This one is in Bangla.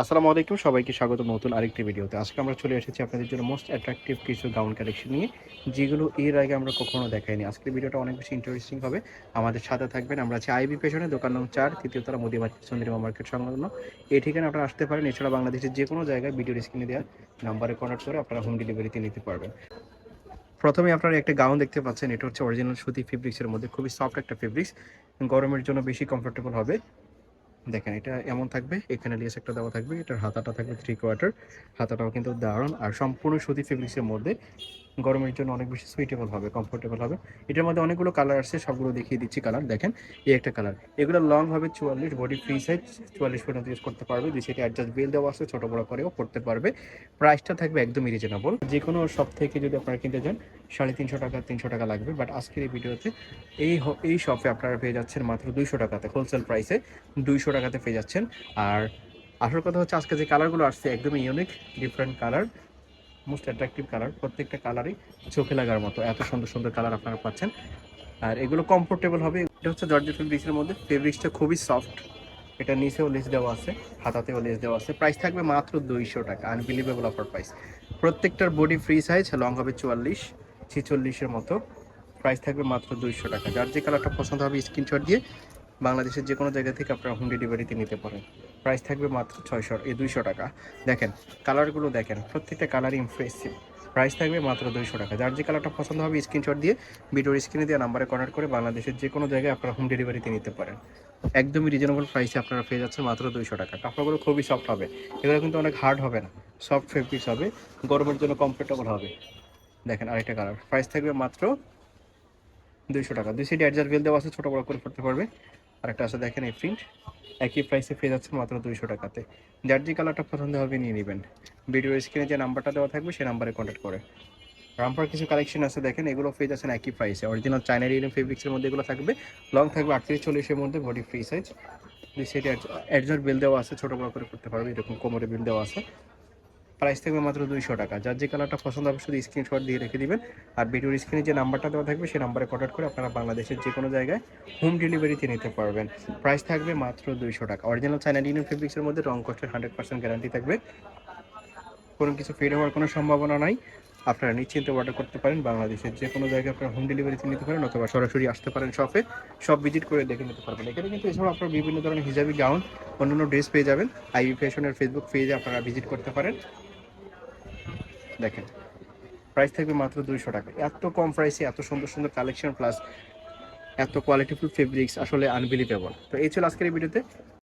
আসসালামু আলাইকুম, সবাইকে স্বাগত নতুন আরেকটি ভিডিওতে। আজকে আমরা চলে এসেছি আপনাদের জন্য মোস্ট অ্যাট্রাকটিভ কিছু গাউন কালেকশন নিয়ে, যেগুলো এর আগে আমরা কখনো দেখাইনি। আজকের ভিডিওটা অনেক বেশি ইন্টারেস্টিং হবে। আমাদের সাথে থাকবেন। আমরা আছি আইবি পেছনে, দোকান নং ৪, তৃতীয় তলা, মোদি মার্কেট, চন্দ্রিমা মার্কেট সংলগ্ন। এই ঠিকানা আপনারা আসতে পারেন। এছাড়া বাংলাদেশের যে কোনো জায়গায় ভিডিওর স্ক্রিনে দেওয়া নাম্বারে কন্ট্যাক্ট করে আপনারা হোম ডেলিভারিতে নিতে পারবেন। প্রথমে আপনারা একটা গাউন দেখতে পাচ্ছেন। এটা হচ্ছে অরিজিনাল সুতি ফেব্রিক্সের মধ্যে, খুবই সফট একটা ফেব্রিক্স, গরমের জন্য বেশি কমফোর্টেবল হবে। দেখেন, এটা এমন থাকবে, এখানে লেস একটা দেওয়া থাকবে, এটার হাতাটা থাকবে 3/4, হাতাটাও কিন্তু দারুণ, আর সম্পূর্ণ সুতি ফেব্রিক্সের মধ্যে গরমের জন্য অনেক বেশি সুইটেবল হবে, কমফোর্টেবল হবে। এটার মধ্যে অনেকগুলো কালার আসছে, সবগুলো দেখিয়ে দিচ্ছি কালার। দেখেন, এই একটা কালার, এগুলো লং হবে 44, বডি ফ্রি সাইজ 44 পর্যন্ত ইউজ করতে পারবে। দুই সাইডে অ্যাডজাস্ট বেল দেওয়া আছে, ছোটো বড়ো করেও পড়তে পারবে। প্রাইসটা থাকবে একদমই রিজনেবল। যে কোনো শপ থেকে যদি আপনারা কিনতে চান 350 টাকা 300 টাকা লাগবে, বাট আজকের এই ভিডিওতে এই শপে আপনারা পেয়ে যাচ্ছেন মাত্র 200 টাকাতে, হোলসেল প্রাইসে 200 টাকাতে পেয়ে যাচ্ছেন। আর আসল কথা হচ্ছে, আজকে যে কালারগুলো আসছে একদমই unique, different colour, most attractive colour. প্রত্যেকটা কালারই চোখে লাগার মতো, এত সুন্দর সুন্দর কালার আপনারা পাচ্ছেন। আর এগুলো কমফোর্টেবল হবে। এটা হচ্ছে জর্জেট ফেব্রিক্সের মধ্যে, ফেব্রিক্সটা খুবই সফট। এটা নিচেও লেস দেওয়া আছে, হাতাতেও লেস দেওয়া আছে। প্রাইস থাকবে মাত্র 200 টাকা, আনবিলিভেবল অফার প্রাইস। প্রত্যেকটার বডি ফ্রি সাইজ, লং হবে 44 46-এর মতো। প্রাইস থাকবে মাত্র 200 টাকা। যার যে কালারটা পছন্দ হবে স্ক্রিনশট দিয়ে বাংলাদেশের যে কোনো জায়গা থেকে আপনারা হোম ডেলিভারিতে নিতে পারেন। প্রাইস থাকবে মাত্র 200 টাকা। দেখেন, কালারগুলো দেখেন, প্রত্যেকটা কালারই ইমপ্রেসিভ। প্রাইস থাকবে মাত্র 200 টাকা। যার যে কালারটা পছন্দ হবে স্ক্রিনশট দিয়ে ভিডিওর স্ক্রিনে দেওয়া নাম্বারে কন্ট্যাক্ট করে বাংলাদেশের যে কোনো জায়গায় আপনারা হোম ডেলিভারিতে নিতে পারেন। একদমই রিজনেবল প্রাইসে আপনারা পেয়ে যাচ্ছেন মাত্র 200 টাকা। কাপড়গুলো খুবই সফট হবে, এগুলো কিন্তু অনেক হার্ড হবে না, সফট ফেব্রিক্স হবে, গরমের জন্য কমফোর্টেবল হবে। দেখেন, আরেকটা কালার, প্রাইস থাকবে মাত্র 200 টাকা। দুই সাইডে অ্যাডজাস্ট বেল দেওয়া আছে, ছোটো বড়ো করে পড়তে পারবে। আরেকটা আছে, দেখেন এই প্রিন্ট, একই প্রাইসে পেয়ে যাচ্ছে মাত্র 200 টাকাতে। যার যে কালারটা পছন্দ হবে নিয়ে নেবেন। ভিডিও স্ক্রিনে যে নাম্বারটা দেওয়া থাকবে সেই নাম্বারে কন্ট্যাক্ট করে। রামপার কিছু কালেকশন আছে, দেখেন এগুলো পেয়ে যাচ্ছেন একই প্রাইসে। অরিজিনাল চায়না রিলেন ফেব্রিক্সের মধ্যে এগুলো থাকবে। লং থাকবে 38-40-এর মধ্যে, বডি ফ্রি সাইজ। দুই সাইডে অ্যাডজাস্ট বেল দেওয়া আছে, ছোটো বড়ো করে করতে পারবে, এরকম কোমরে বিল দেওয়া আছে। প্রাইস থাকবে মাত্র 200 টাকা। যার যে কালারটা পছন্দ হবে শুধু স্ক্রিনশট দিয়ে রেখে দিবেন। আর ভিডিওর স্ক্রিনে যে নাম্বারটা দেওয়া থাকবে সেই নাম্বারে কন্ট্যাক্ট করে আপনারা বাংলাদেশের যে কোনো জায়গায় হোম ডেলিভারিতে নিতে পারবেন। প্রাইস থাকবে মাত্র 200 টাকা। অরিজিনাল চায়না লিনেন ফেব্রিক্সের মধ্যে রং কস্টের 100% গ্যারান্টি থাকবে, কোনো কিছু ফেড হওয়ার কোনো সম্ভাবনা নাই। আপনারা নিশ্চিন্তে অর্ডার করতে পারেন। বাংলাদেশের যে কোনো জায়গায় আপনারা হোম ডেলিভারিতে নিতে পারেন, অথবা সরাসরি আসতে পারেন শপে, সব ভিজিট করে দেখে নিতে পারবেন। এখানে কিন্তু এছাড়াও আপনারা বিভিন্ন ধরনের হিজাবি গাউন, অন্যান্য ড্রেস পেয়ে যাবেন। আইবি ফ্যাশনের ফেসবুক পেজে আপনারা ভিজিট করতে পারেন। দেখেন, প্রাইস থাকবে মাত্র 200 টাকা। এত কম প্রাইসে এত সুন্দর সুন্দর কালেকশন প্লাস এত কোয়ালিটিফুল ফেব্রিক্স, আসলে আনবিলিভেবল। তো এই ছিল আজকের এই ভিডিওতে।